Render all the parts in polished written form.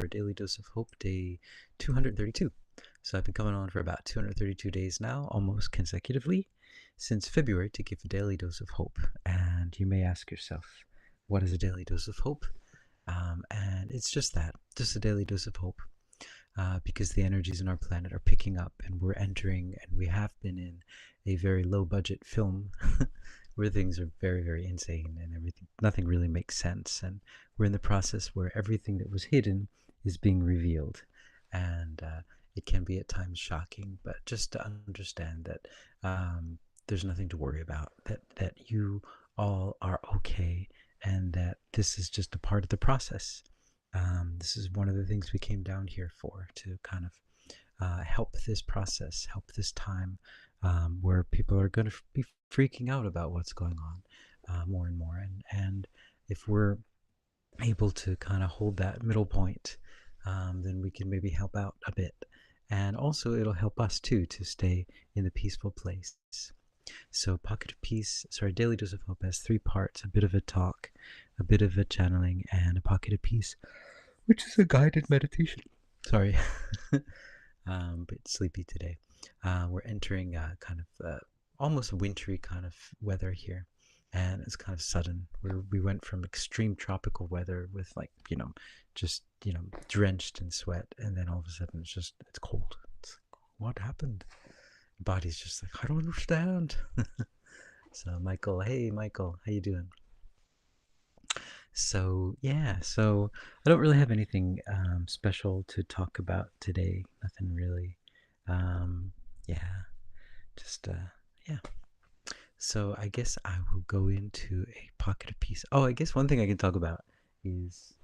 for Daily Dose of Hope, day 232. So I've been coming on for about 232 days now, almost consecutively, since February to give a daily dose of hope. And you may ask yourself, what is a daily dose of hope? And it's just that, just a daily dose of hope. Because the energies in our planet are picking up, and we're entering, and we have been in a very low budget film where things are very, very insane and everything, nothing really makes sense. And we're in the process where everything that was hidden is being revealed. And it can be at times shocking, but just to understand that there's nothing to worry about, that you all are okay, and that this is just a part of the process. This is one of the things we came down here for, to kind of help this process, help this time where people are going to be freaking out about what's going on more and more. And if we're able to kind of hold that middle point, then we can maybe help out a bit. And also it'll help us too to stay in the peaceful place. So Daily Dose of Hope has 3 parts: a bit of a talk, a bit of a channeling, and a pocket of peace, which is a guided meditation. Sorry, but sleepy today. We're entering kind of almost wintry kind of weather here, and it's kind of sudden. We went from extreme tropical weather with, like, just drenched in sweat, and then all of a sudden it's cold. It's like, what happened? Body's just like, I don't understand. So Michael, hey Michael, how you doing? So yeah, so I don't really have anything special to talk about today. Nothing really. Yeah, just yeah. So I guess I will go into a pocket of peace. Oh, I guess one thing I can talk about is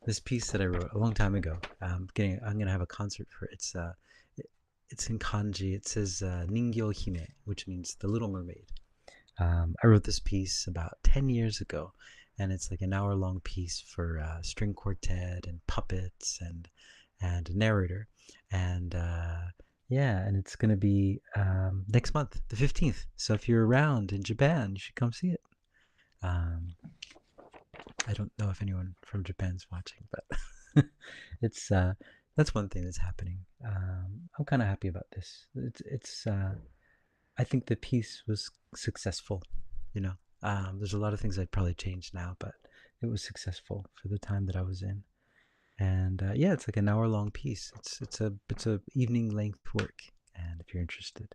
this piece that I wrote a long time ago. I'm gonna have a concert for it. It's in kanji. It says Ningyo Hime, which means the Little Mermaid. I wrote this piece about 10 years ago, and it's like an hour-long piece for string quartet and puppets and a narrator. And yeah, and it's going to be next month, the 15th. So if you're around in Japan, you should come see it. I don't know if anyone from Japan's watching, but it's that's one thing that's happening. I'm kind of happy about this. It's I think the piece was successful. There's a lot of things I'd probably change now, but it was successful for the time that I was in. And yeah, it's like an hour-long piece. It's a evening length work, and if you're interested,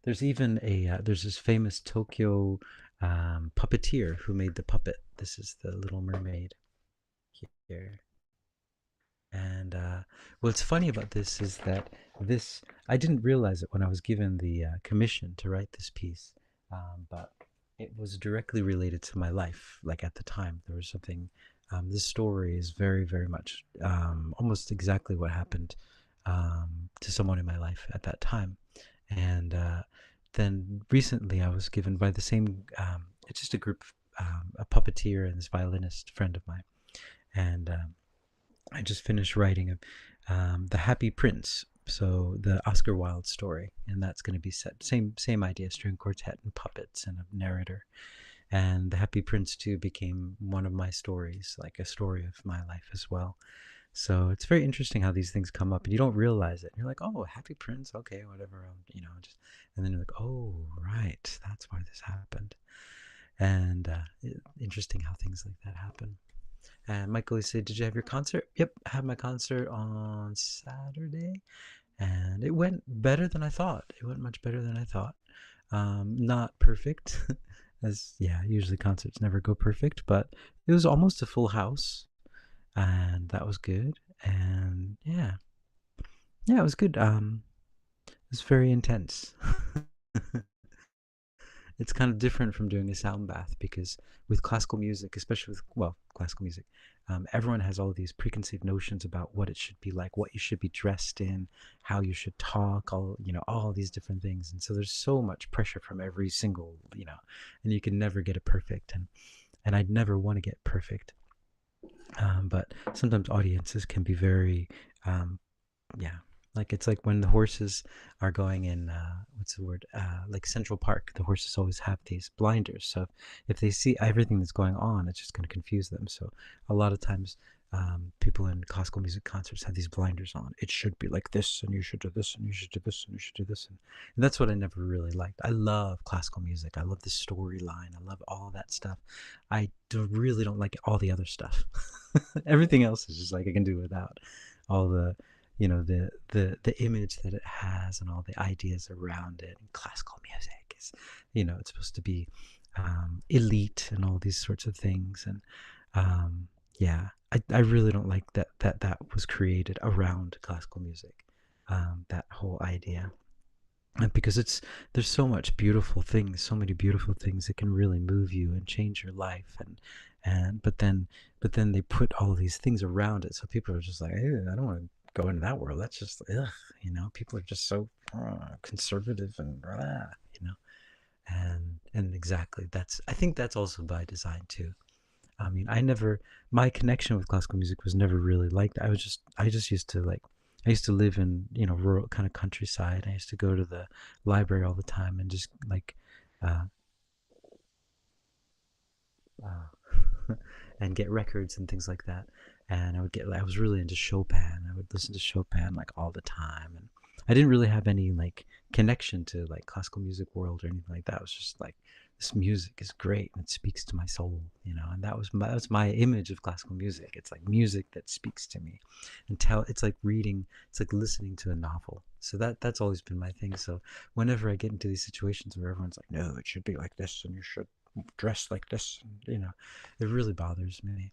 there's even there's this famous Tokyo puppeteer who made the puppet. This is the Little Mermaid here. And what's funny about this is that I didn't realize it when I was given the commission to write this piece, but it was directly related to my life. Like, at the time, there was something. This story is very, very much almost exactly what happened to someone in my life at that time. And then recently, I was given by the same. It's just a group, a puppeteer and this violinist friend of mine, and I just finished writing The Happy Prince, so the Oscar Wilde story, and that's going to be set same idea, string quartet and puppets and a narrator. And The Happy Prince too became one of my stories, like a story of my life as well. So it's very interesting how these things come up, and you don't realize it. You're like, oh, Happy Prince, okay, whatever, just, and then you're like, oh, right, that's why this happened. And interesting how things like that happen. And Michael said, did you have your concert? Yep, I had my concert on Saturday, and it went better than I thought. It went much better than I thought. Not perfect, as, yeah, usually concerts never go perfect, but it was almost a full house, and that was good. And yeah, it was good. It was very intense. It's kind of different from doing a sound bath, because with classical music, especially with, well, classical music, everyone has all these preconceived notions about what it should be like, what you should be dressed in, how you should talk, all these different things. And so there's so much pressure from every single, and you can never get it perfect. And I'd never want to get perfect. But sometimes audiences can be very, yeah, Like it's like when the horses are going in, what's the word? Like Central Park, the horses always have these blinders. So if they see everything that's going on, it's just going to confuse them. So a lot of times, people in classical music concerts have these blinders on. It should be like this, and you should do this, and you should do this, and you should do this. And that's what I never really liked. I love classical music. I love the storyline. I love all that stuff. Really don't like all the other stuff. Everything else is just like I can do without all the the image that it has and all the ideas around it. And classical music is, it's supposed to be elite and all these sorts of things. And yeah, I really don't like that was created around classical music, that whole idea. And because there's so much beautiful things, so many beautiful things that can really move you and change your life. And but then they put all these things around it, so people are just like, hey, I don't want to go into that world. That's just ugh, people are just so conservative and and exactly, I think that's also by design too. I mean, my connection with classical music was never really like that. I just used to like, I used to live in, rural kind of countryside. I used to go to the library all the time and just like, uh, and get records and things like that. And I was really into Chopin. I would listen to Chopin like all the time. And I didn't really have any like connection to like classical music world or anything like that. It was just like, this music is great and it speaks to my soul, and that's my image of classical music. It's like music that speaks to me, it's like reading, it's like listening to a novel. So that's always been my thing. So whenever I get into these situations where everyone's like, no, it should be like this and you should dress like this, it really bothers me.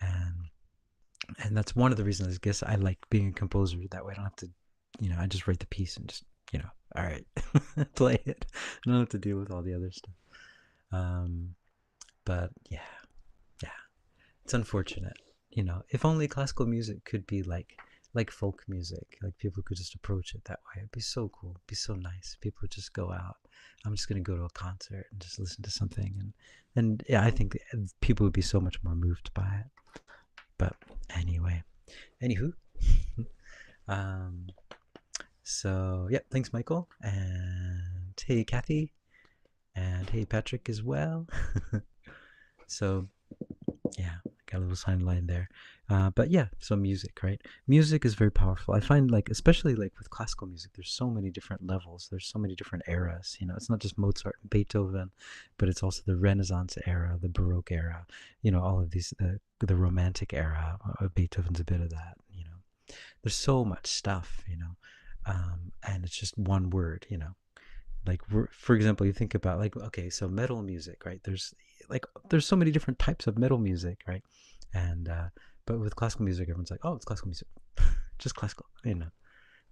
And that's one of the reasons I guess I like being a composer. That way I don't have to, I just write the piece and just, all right, play it. I don't have to deal with all the other stuff. um but yeah, it's unfortunate. If only classical music could be like folk music, like people could just approach it that way. It'd be so cool, it'd be so nice. People would just go out, I'm just going to go to a concert and just listen to something, and yeah, I think people would be so much more moved by it. But anyway, anywho, um so yeah, thanks Michael, and hey Kathy, and hey Patrick as well. So yeah, got a little sign line there. But yeah, so music, right? Music is very powerful. I find, like, especially like with classical music, there's so many different levels. There's so many different eras. It's not just Mozart and Beethoven, but it's also the Renaissance era, the Baroque era. All of these, the Romantic era. Beethoven's a bit of that. There's so much stuff. And it's just one word. Like, for example, you think about, like, okay, so metal music, right? There's so many different types of metal music, right? And but with classical music, everyone's like, oh, it's classical music. Just classical.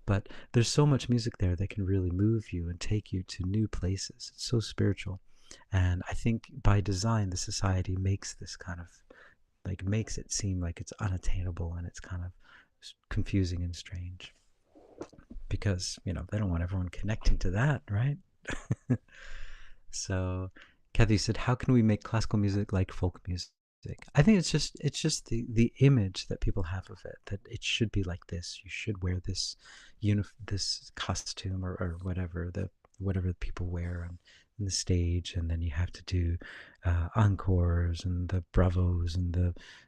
But there's so much music there that can really move you and take you to new places. It's so spiritual. And I think by design, the society makes this kind of, like, makes it seem like it's unattainable, and it's kind of confusing and strange, because they don't want everyone connecting to that, right? So Kathy said, how can we make classical music like folk music? I think it's just the image that people have of it, that it should be like this. You should wear this costume, or whatever people wear on the stage, and then you have to do encores and the bravos and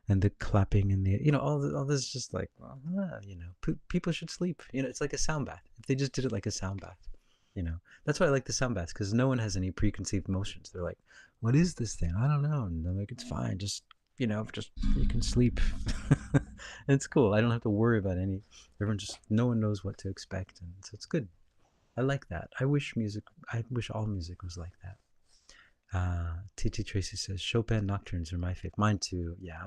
the clapping and all this, just like, people should sleep. It's like a sound bath. If they just did it like a sound bath, that's why I like the sound baths, because no one has any preconceived notions. They're like, what is this thing? I don't know. And I'm like, it's fine. Just you can sleep. And it's cool. I don't have to worry about no one knows what to expect, and so it's good. I like that. I wish all music was like that. TT Tracy says Chopin nocturnes are my favorite. Mine too. Yeah,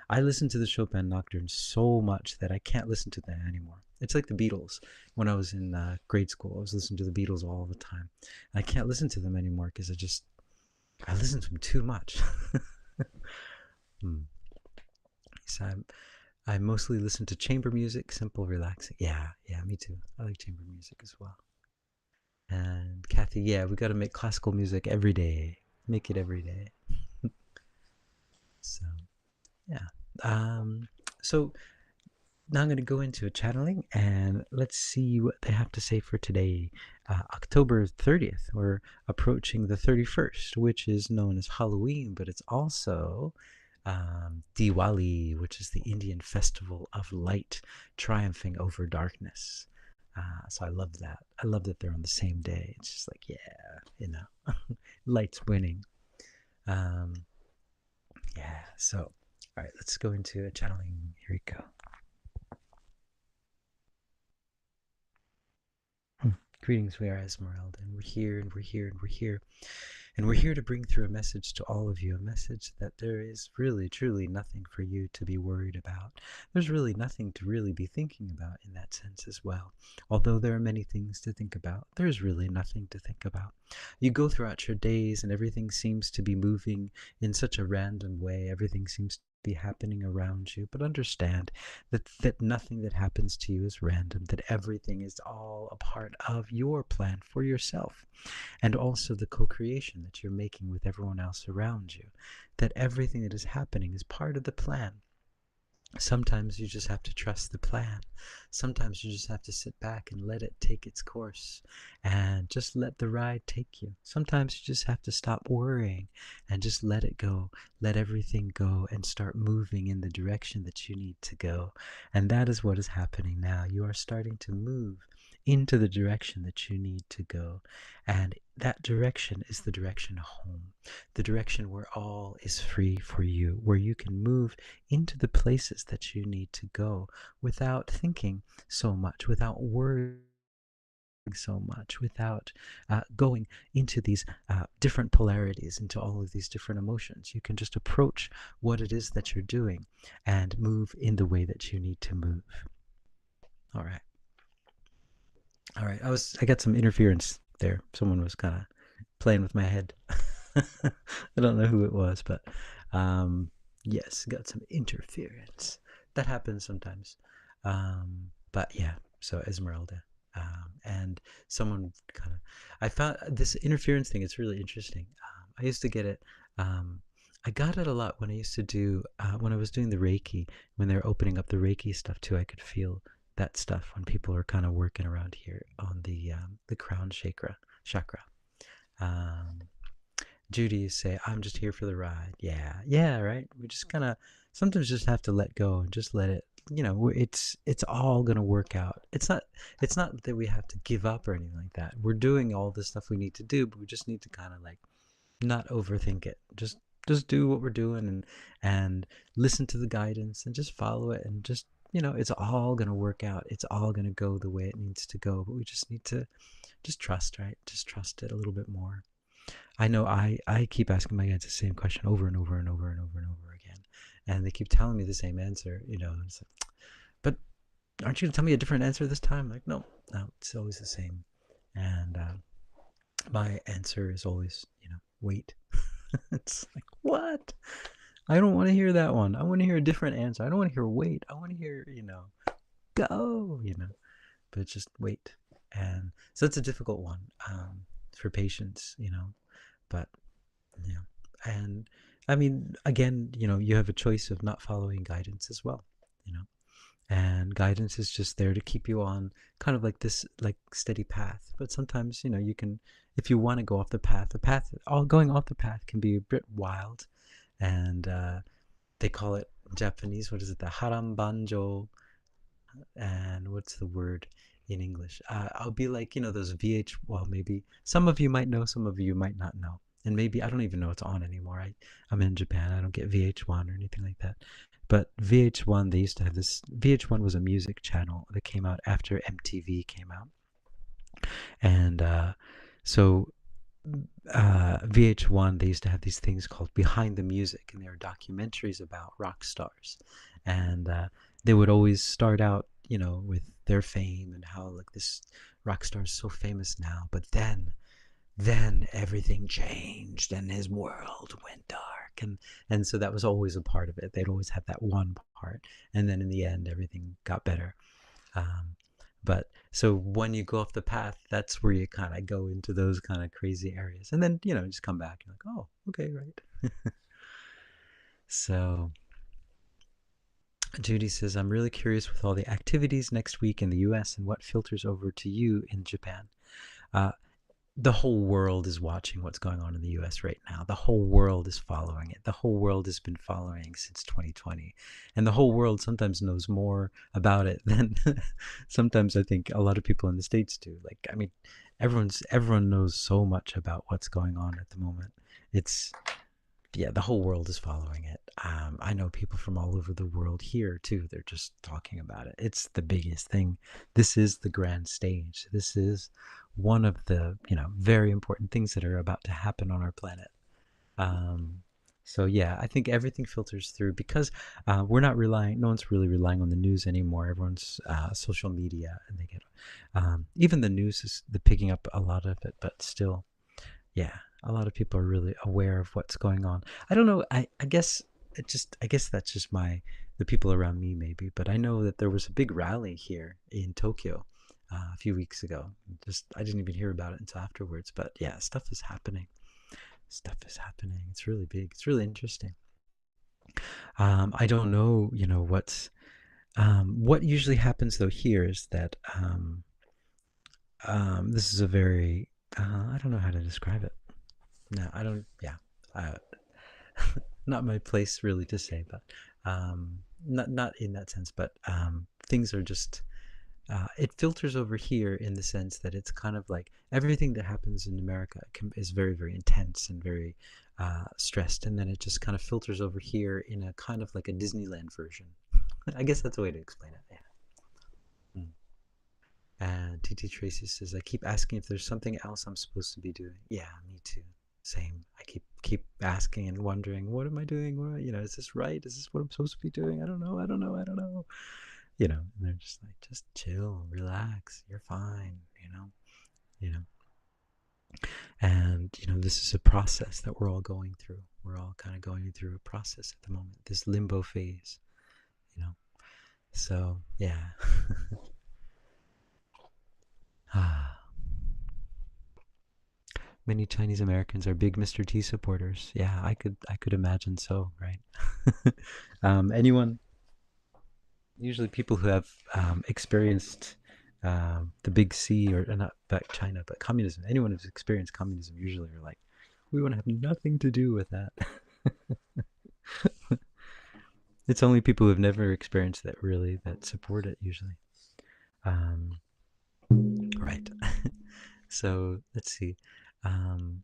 I listened to the Chopin nocturnes so much that I can't listen to them anymore. It's like the Beatles. When I was in grade school, I was listening to the Beatles all the time. I can't listen to them anymore because I listen to them too much. Hmm. So I mostly listen to chamber music, simple, relaxing. Yeah, me too. I like chamber music as well. And Kathy, yeah, we got to make classical music every day. Make it every day. So yeah. Um, so now I'm going to go into a channeling and let's see what they have to say for today, October 30th. We're approaching the 31st, which is known as Halloween, but it's also Diwali, which is the Indian festival of light triumphing over darkness. So I love that. I love that they're on the same day. It's just like, yeah, light's winning. Um, yeah, so, all right, let's go into a channeling. Here we go. Greetings, we are Esmeralda, and we're here, and we're here, and we're here. And we're here to bring through a message to all of you, a message that there is really, truly nothing for you to be worried about. There's really nothing to really be thinking about in that sense as well. Although there are many things to think about, there's really nothing to think about. You go throughout your days and everything seems to be moving in such a random way. Everything seems to be happening around you, but understand that nothing that happens to you is random, that everything is all a part of your plan for yourself, and also the co-creation that you're making with everyone else around you, that everything that is happening is part of the plan. Sometimes you just have to trust the plan. Sometimes you just have to sit back and let it take its course and just let the ride take you. Sometimes you just have to stop worrying and just let it go. Let everything go and start moving in the direction that you need to go. And that is what is happening now. You are starting to move into the direction that you need to go. And that direction is the direction home, the direction where all is free for you, where you can move into the places that you need to go without thinking so much, without worrying so much, without going into these different polarities, into all of these different emotions. You can just approach what it is that you're doing and move in the way that you need to move. All right. All right. I got some interference there. Someone was kind of playing with my head. I don't know who it was, but yes, got some interference. That happens sometimes. But yeah, so Esmeralda. And someone kind of, I found this interference thing, it's really interesting. I used to get it. I got it a lot when I used to do, when I was doing the Reiki, when they're opening up the Reiki stuff too, I could feel that stuff when people are kind of working around here on the crown chakra. Um, Judy say, I'm just here for the ride. Yeah, yeah, right. We just kind of sometimes just have to let go and just let it. It's all gonna work out. It's not that we have to give up or anything like that. We're doing all the stuff we need to do, but we just need to kind of like not overthink it. Just do what we're doing and listen to the guidance and just follow it and just it's all gonna work out. It's all gonna go the way it needs to go. But we just need to just trust, right? Just trust it a little bit more. I know I keep asking my kids the same question over and over and over and over and over again, and they keep telling me the same answer. It's like, but aren't you gonna tell me a different answer this time? Like, no, no, it's always the same. And my answer is always, wait. It's like, what? I don't want to hear that one. I want to hear a different answer. I don't want to hear wait. I want to hear, go. But just wait. And so it's a difficult one for patience. But yeah. And I mean, again, you have a choice of not following guidance as well, you know. And guidance is just there to keep you on kind of like this like steady path. But sometimes, you can, if you want to go off the path, all going off the path can be a bit wild. And they call it in Japanese, what is it, the harambanjo, and what's the word in English? I'll be like, those well, maybe some of you might know, some of you might not know. And maybe, I don't even know it's on anymore. I'm in Japan. I don't get VH1 or anything like that. But VH1, they used to have this. VH1 was a music channel that came out after MTV came out. And so VH1, they used to have these things called Behind the Music, and they were documentaries about rock stars. And they would always start out, with their fame and how like this rock star is so famous now, but then everything changed and his world went dark, and so that was always a part of it. They'd always have that one part, and then in the end everything got better. But so when you go off the path, that's where you kind of go into those kind of crazy areas, and then just come back. You're like, oh, okay, right. So Judy says, I'm really curious with all the activities next week in the US and what filters over to you in Japan. Uh, the whole world is watching what's going on in the US right now. The whole world is following it. The whole world has been following since 2020. And the whole world sometimes knows more about it than sometimes I think a lot of people in the States do. Like, I mean, everyone knows so much about what's going on at the moment. It's yeah, the whole world is following it. I know people from all over the world here too. They're just talking about it. It's the biggest thing. This is the grand stage. This is one of the very important things that are about to happen on our planet. Um, so yeah, I think everything filters through because we're not relying. No one's really relying on the news anymore. Everyone's social media, and they get even the news is the picking up a lot of it, but still yeah, a lot of people are really aware of what's going on. I don't know. I guess I guess that's just the people around me maybe. But I know that there was a big rally here in Tokyo a few weeks ago. Just I didn't even hear about it until afterwards. But yeah, stuff is happening. Stuff is happening. It's really big. It's really interesting. I don't know. What usually happens though here is that this is a very I don't know how to describe it. No, I don't. Yeah, uh, not my place really to say, but not in that sense. But things are just it filters over here in the sense that it's kind of like everything that happens in America is very very intense and very stressed, and then it just kind of filters over here in a kind of like a Disneyland version. I guess that's a way to explain it. Yeah. Mm. And TT Tracy says, I keep asking if there's something else I'm supposed to be doing. Yeah, me too. Same. I keep asking and wondering, what am I doing? What, is this right? Is this what I'm supposed to be doing? I don't know. I don't know. I don't know. And they're just like, just chill, relax. You're fine. You know. And this is a process that we're all going through. We're all kind of going through a process at the moment. This limbo phase. You know. So yeah. Ah. Many Chinese Americans are big Mr. T supporters. Yeah, I could imagine so, right? Anyone, usually people who have experienced the big C or not back China, but communism. Anyone who's experienced communism usually are like, we want to have nothing to do with that. It's only people who've never experienced that really that support it usually. Um, right. So let's see. Um,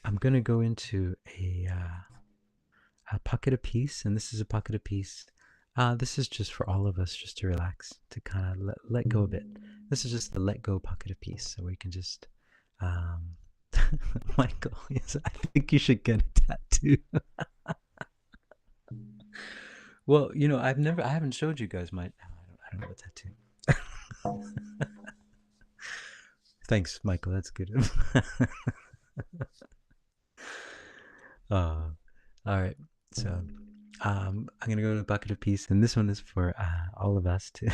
I'm gonna go into a pocket of peace, and this is a pocket of peace. This is just for all of us, just to relax, to kind of let go a bit. This is just the let go pocket of peace, so we can just. Um, Michael, yes, I think you should get a tattoo. Well, I haven't showed you guys my. I don't know what tattoo. Thanks, Michael. That's good. uh, all right, so I'm gonna go to a bucket of peace, and this one is for all of us to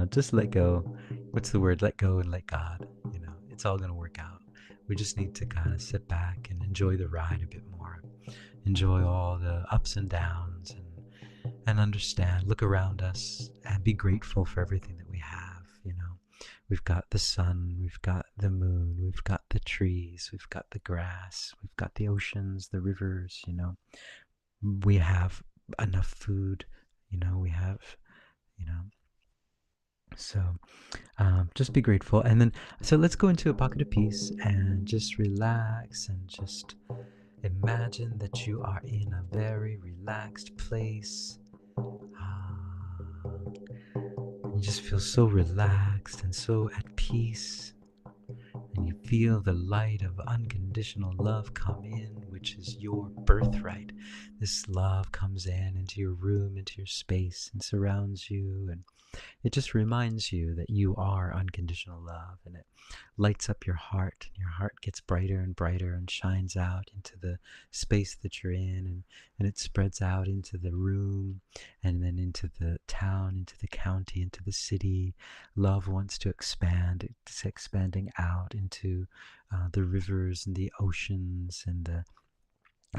just let go. What's the word? Let go and let God. It's all gonna work out. We just need to kind of sit back and enjoy the ride a bit more. Enjoy all the ups and downs, and understand. Look around us and be grateful for everything that we have. We've got the sun, we've got the moon, we've got the trees, we've got the grass, we've got the oceans, the rivers. We have enough food. We have. You know, so just be grateful, and then so let's go into a pocket of peace and just relax and just imagine that you are in a very relaxed place. You just feel so relaxed and so at peace, and you feel the light of unconditional love come in, which is your birthright. This love comes into your room, into your space, and surrounds you, and it just reminds you that you are unconditional love, and it lights up your heart, and your heart gets brighter and brighter and shines out into the space that you're in, and it spreads out into the room, and then into the town, into the county, into the city. Love wants to expand. It's expanding out into the rivers and the oceans and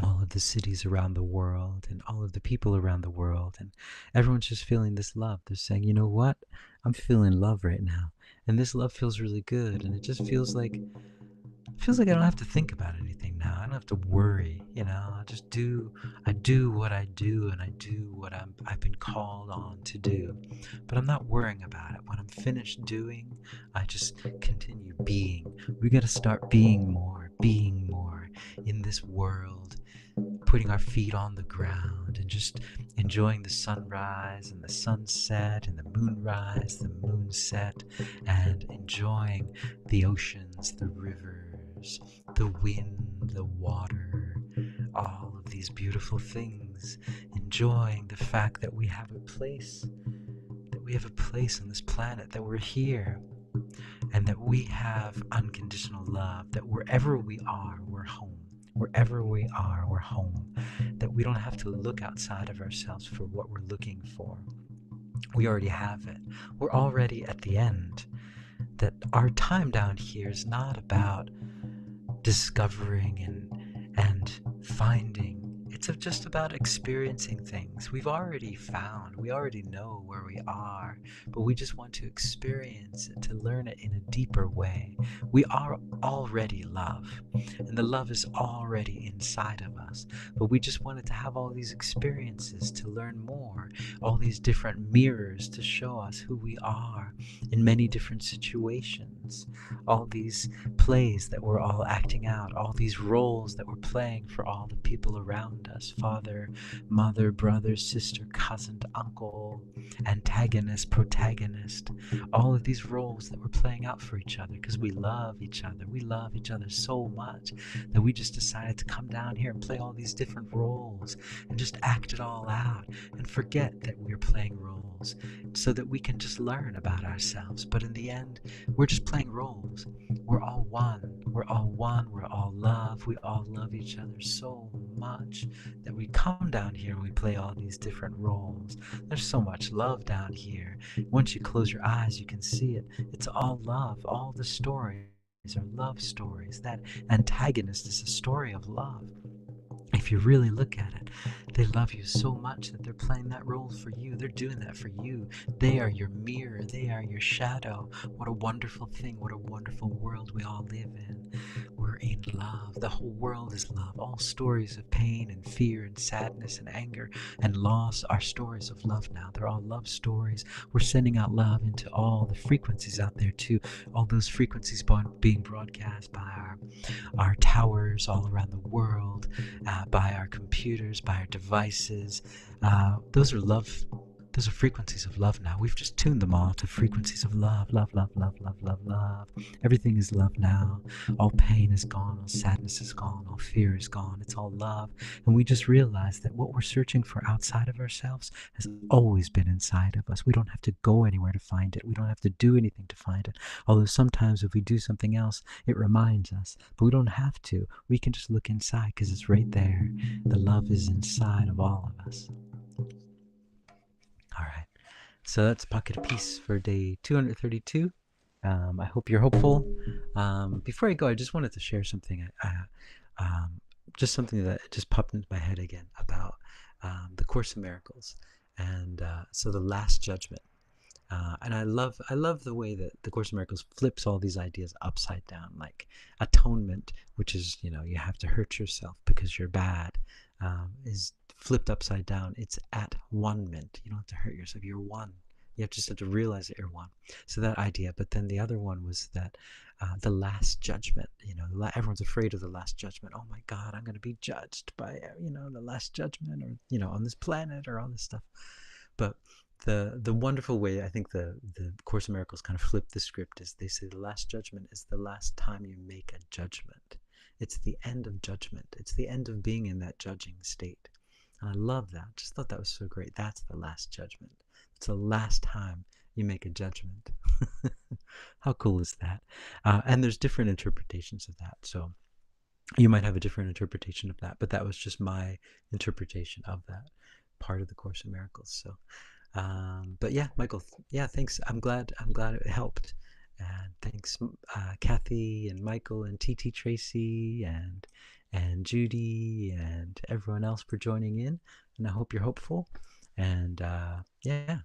all of the cities around the world and all of the people around the world, and everyone's just feeling this love. They're saying, you know what, I'm feeling love right now, and this love feels really good, and it just feels like I don't have to think about anything now. I don't have to worry, I just I do what I do, and I do what I've been called on to do. But I'm not worrying about it. When I'm finished doing, I just continue being. We got to start being more in this world, putting our feet on the ground and just enjoying the sunrise and the sunset and the moonrise, the moonset, and enjoying the oceans, the rivers, the wind, the water, all of these beautiful things, enjoying the fact that we have a place, on this planet, that we're here, and that we have unconditional love, that wherever we are, we're home. Wherever we are, we're home. That we don't have to look outside of ourselves for what we're looking for. We already have it. We're already at the end. That our time down here is not about discovering and finding. It's just about experiencing things. We already know where we are, but we just want to experience it, to learn it in a deeper way. We are already love, and the love is already inside of us, but we just wanted to have all these experiences to learn more, all these different mirrors to show us who we are in many different situations, all these plays that we're all acting out, all these roles that we're playing for all the people around us, father, mother, brother, sister, cousin, uncle, antagonist, protagonist, all of these roles that we're playing out for each other because we love each other. We love each other so much that we just decided to come down here and play all these different roles and just act it all out and forget that we're playing roles so that we can just learn about ourselves. But in the end, we're just playing roles. We're all one. We're all one. We're all love. We all love each other so much that we come down here and we play all these different roles. There's so much love down here. Once you close your eyes, you can see it. It's all love. All the stories are love stories. That antagonist is a story of love. If you really look at it, they love you so much that they're playing that role for you. They're doing that for you. They are your mirror. They are your shadow. What a wonderful thing. What a wonderful world we all live in. We're in love. The whole world is love. All stories of pain and fear and sadness and anger and loss are stories of love now. They're all love stories. We're sending out love into all the frequencies out there too. All those frequencies being broadcast by our towers all around the world, by our computers, by our devices. Those are love. Those are frequencies of love now. We've just tuned them all to frequencies of love, love, love, love, love, love, love. Everything is love now. All pain is gone. All sadness is gone. All fear is gone. It's all love. And we just realized that what we're searching for outside of ourselves has always been inside of us. We don't have to go anywhere to find it. We don't have to do anything to find it. Although sometimes if we do something else, it reminds us. But we don't have to. We can just look inside because it's right there. The love is inside of all of us. All right. So that's Pocket of Peace for day 232. I hope you're hopeful. Before I go, I just wanted to share something. Just something that just popped into my head again about the Course in Miracles, and so the Last Judgment. And I love the way that the Course in Miracles flips all these ideas upside down, like atonement, which is you have to hurt yourself because you're bad, is flipped upside down. It's at one-ment. You don't have to hurt yourself. You're one. You just have to realize that you're one. So that idea. But then the other one was that the Last Judgment. Everyone's afraid of the Last Judgment. Oh my God, I'm going to be judged by the Last Judgment, or on this planet, or all this stuff. But the wonderful way I think the Course in Miracles kind of flip the script is they say the Last Judgment is the last time you make a judgment. It's the end of judgment. It's the end of being in that judging state. And I love that. Just thought that was so great. That's the Last Judgment. It's the last time you make a judgment. How cool is that? And there's different interpretations of that. So you might have a different interpretation of that, but that was just my interpretation of that part of the Course in Miracles. So but yeah, Michael, yeah, thanks. I'm glad it helped. And thanks, Kathy and Michael and TT Tracy and and Judy and everyone else for joining in. And I hope you're hopeful. And yeah,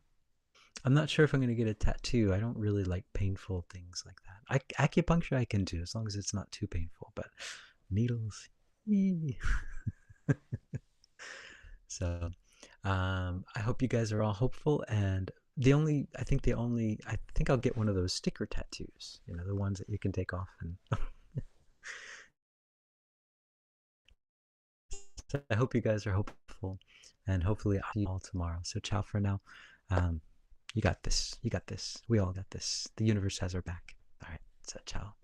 I'm not sure if I'm going to get a tattoo. I don't really like painful things like that. Acupuncture I can do as long as it's not too painful, but needles. So I hope you guys are all hopeful. And I think I'll get one of those sticker tattoos, the ones that you can take off. And so I hope you guys are hopeful, and hopefully I'll see you all tomorrow. So ciao for now. You got this. You got this. We all got this. The universe has our back. All right. So ciao.